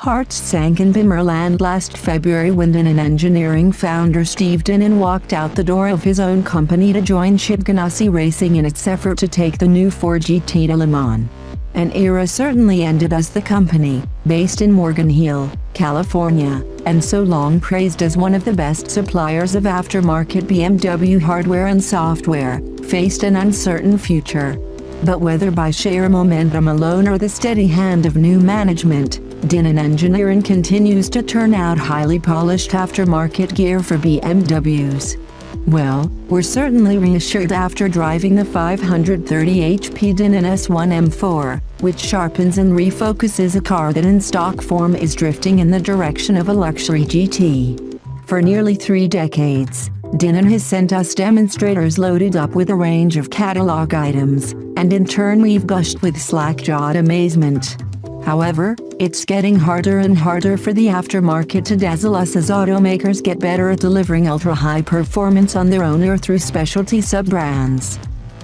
Hearts sank in Bimmerland last February when Dinan engineering founder Steve Dinan walked out the door of his own company to join Chip Ganassi Racing in its effort to take the new Ford GT to Le Mans. An era certainly ended as the company, based in Morgan Hill, California, and so long praised as one of the best suppliers of aftermarket BMW hardware and software, faced an uncertain future. But whether by sheer momentum alone or the steady hand of new management, Dinan Engineering continues to turn out highly polished aftermarket gear for BMWs. Well, we're certainly reassured after driving the 530 HP Dinan S1 M4, which sharpens and refocuses a car that in stock form is drifting in the direction of a luxury GT. For nearly 3 decades, Dinan has sent us demonstrators loaded up with a range of catalog items, and in turn we've gushed with slack-jawed amazement. However, it's getting harder and harder for the aftermarket to dazzle us as automakers get better at delivering ultra-high performance on their own or through specialty sub-brands.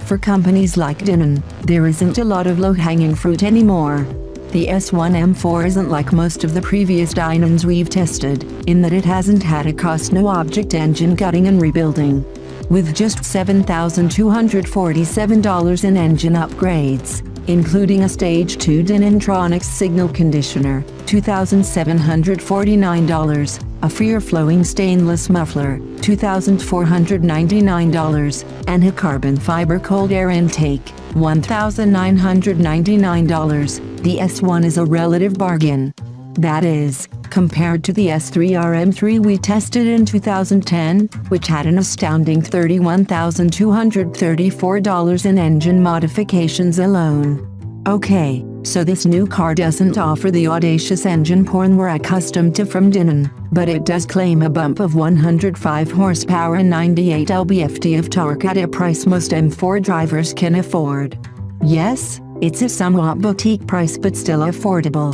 For companies like Dinan, there isn't a lot of low-hanging fruit anymore. The S1 M4 isn't like most of the previous Dinans we've tested, in that it hasn't had a cost-no-object engine gutting and rebuilding. With just $7,247 in engine upgrades, including a Stage 2 Dinantronics signal conditioner, $2,749, a free-flowing stainless muffler, $2,499, and a carbon fiber cold air intake, $1,999, the S1 is a relative bargain. That is, compared to the S3 RM3 we tested in 2010, which had an astounding $31,234 in engine modifications alone. Okay, so this new car doesn't offer the audacious engine porn we're accustomed to from Dinan, but it does claim a bump of 105 horsepower and 98 lb-ft of torque at a price most M4 drivers can afford. Yes, it's a somewhat boutique price but still affordable.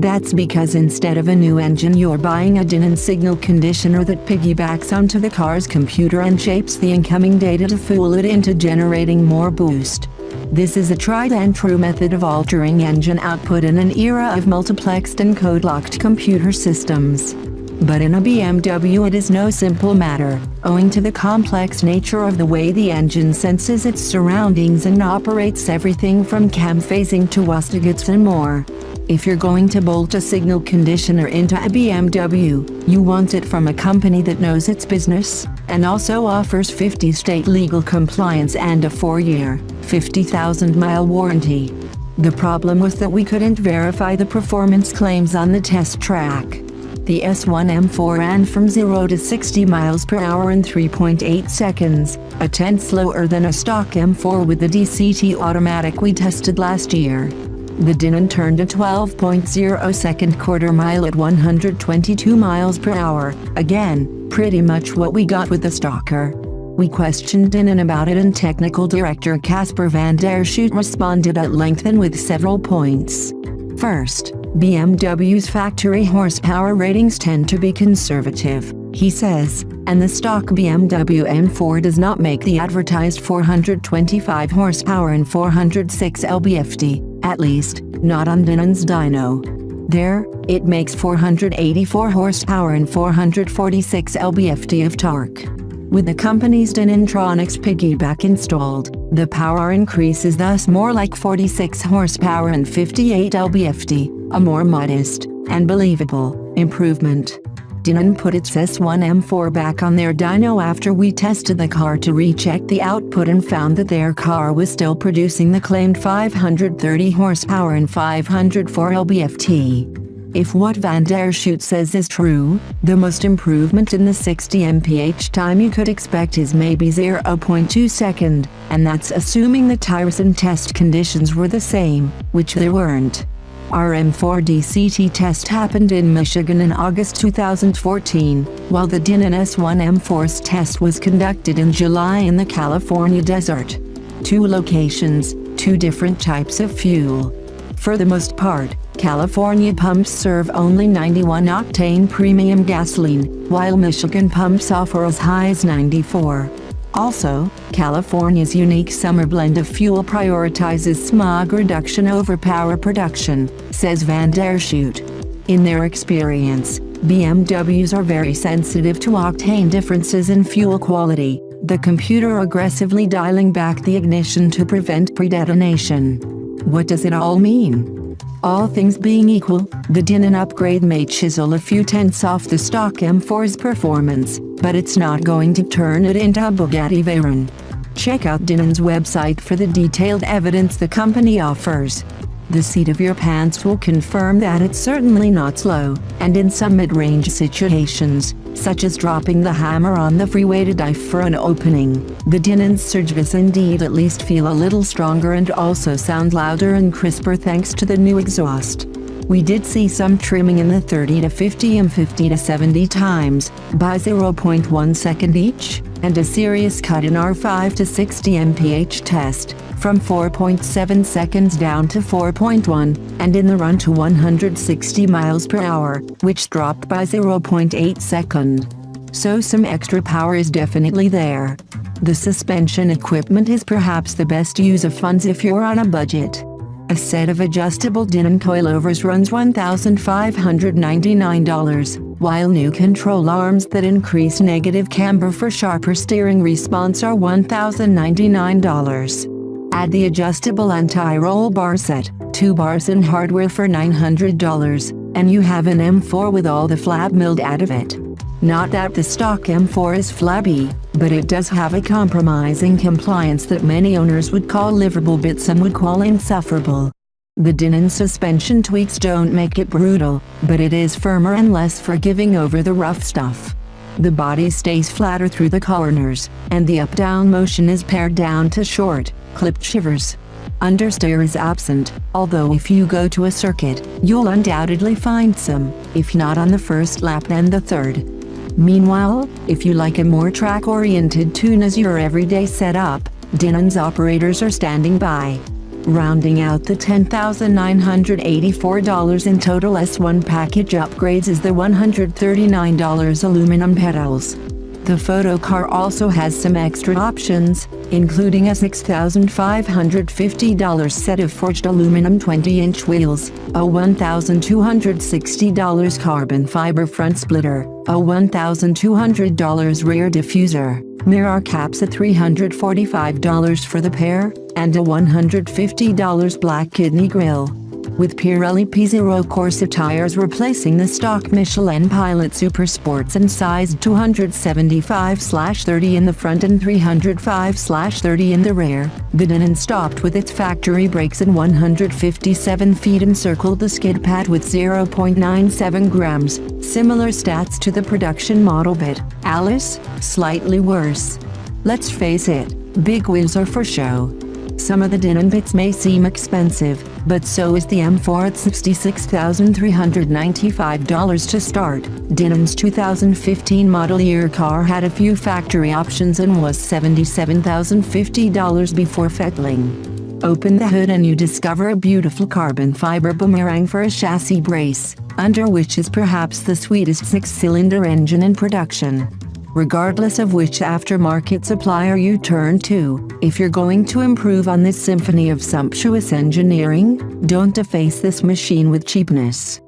That's because instead of a new engine you're buying a Dinan signal conditioner that piggybacks onto the car's computer and shapes the incoming data to fool it into generating more boost. This is a tried and true method of altering engine output in an era of multiplexed and code-locked computer systems. But in a BMW it is no simple matter, owing to the complex nature of the way the engine senses its surroundings and operates everything from cam phasing to wastegates and more. If you're going to bolt a signal conditioner into a BMW, you want it from a company that knows its business, and also offers 50 state legal compliance and a 4-year, 50,000-mile warranty. The problem was that we couldn't verify the performance claims on the test track. The S1 M4 ran from 0 to 60 miles per hour in 3.8 seconds, a tenth slower than a stock M4 with the DCT automatic we tested last year. The Dinan turned a 12.02 quarter mile at 122 miles per hour, again, pretty much what we got with the stalker. We questioned Dinan about it and technical director Casper van der Schoot responded at length and with several points. First, BMW's factory horsepower ratings tend to be conservative, he says, and the stock BMW M4 does not make the advertised 425 horsepower and 406 lb-ft, at least, not on Dinan's dyno. There, it makes 484 horsepower and 446 lb-ft of torque. With the company's Dinantronics piggyback installed, the power increase is thus more like 46 horsepower and 58 lb-ft, a more modest, and believable, improvement. Dinan put its S1 M4 back on their dyno after we tested the car to recheck the output and found that their car was still producing the claimed 530 horsepower and 504 lb-ft. If what van der Schoot says is true, the most improvement in the 60 mph time you could expect is maybe 0.2 seconds, and that's assuming the tires and test conditions were the same, which they weren't. Our M4 DCT test happened in Michigan in August 2014, while the Dinan S1 M4's test was conducted in July in the California desert. 2 locations, 2 different types of fuel. For the most part, California pumps serve only 91-octane premium gasoline, while Michigan pumps offer as high as 94. Also, California's unique summer blend of fuel prioritizes smog reduction over power production, says van der Schoot. In their experience, BMWs are very sensitive to octane differences in fuel quality, the computer aggressively dialing back the ignition to prevent pre-detonation. What does it all mean? All things being equal, the Dinan upgrade may chisel a few tenths off the stock M4's performance, but it's not going to turn it into a Bugatti Veyron. Check out Dinan's website for the detailed evidence the company offers. The seat of your pants will confirm that it's certainly not slow, and in some mid-range situations, such as dropping the hammer on the freeway to dive for an opening, the Dinan's Surges indeed at least feel a little stronger and also sound louder and crisper thanks to the new exhaust. We did see some trimming in the 30 to 50 and 50 to 70 times, by 0.1 second each, and a serious cut in our 5 to 60 mph test, from 4.7 seconds down to 4.1, and in the run to 160 miles per hour, which dropped by 0.8 second. So some extra power is definitely there. The suspension equipment is perhaps the best use of funds if you're on a budget. A set of adjustable Dinan coilovers runs $1,599, while new control arms that increase negative camber for sharper steering response are $1,099. Add the adjustable anti-roll bar set, 2 bars and hardware for $900, and you have an M4 with all the flab milled out of it. Not that the stock M4 is flabby, but it does have a compromising compliance that many owners would call livable but some would call insufferable. The Dinan suspension tweaks don't make it brutal, but it is firmer and less forgiving over the rough stuff. The body stays flatter through the corners, and the up-down motion is pared down to short, clipped shivers. Understeer is absent, although if you go to a circuit, you'll undoubtedly find some, if not on the first lap then the third. Meanwhile, if you like a more track-oriented tune as your everyday setup, Dinan's operators are standing by. Rounding out the $10,984 in total S1 package upgrades is the $139 aluminum pedals. The photo car also has some extra options, including a $6,550 set of forged aluminum 20-inch wheels, a $1,260 carbon fiber front splitter, a $1,200 rear diffuser, mirror caps at $345 for the pair, and a $150 black kidney grille. With Pirelli P0 Corsa tires replacing the stock Michelin Pilot Super Sports and sized 275/30 in the front and 305/30 in the rear, the Dinan stopped with its factory brakes and 157 feet encircled the skid pad with 0.97 grams, similar stats to the production model but, Alice, slightly worse. Let's face it, big wheels are for show. Some of the Dinan bits may seem expensive, but so is the M4 at $66,395 to start. Dinan's 2015 model year car had a few factory options and was $77,050 before fettling. Open the hood and you discover a beautiful carbon fiber boomerang for a chassis brace, under which is perhaps the sweetest 6-cylinder engine in production. Regardless of which aftermarket supplier you turn to, if you're going to improve on this symphony of sumptuous engineering, don't deface this machine with cheapness.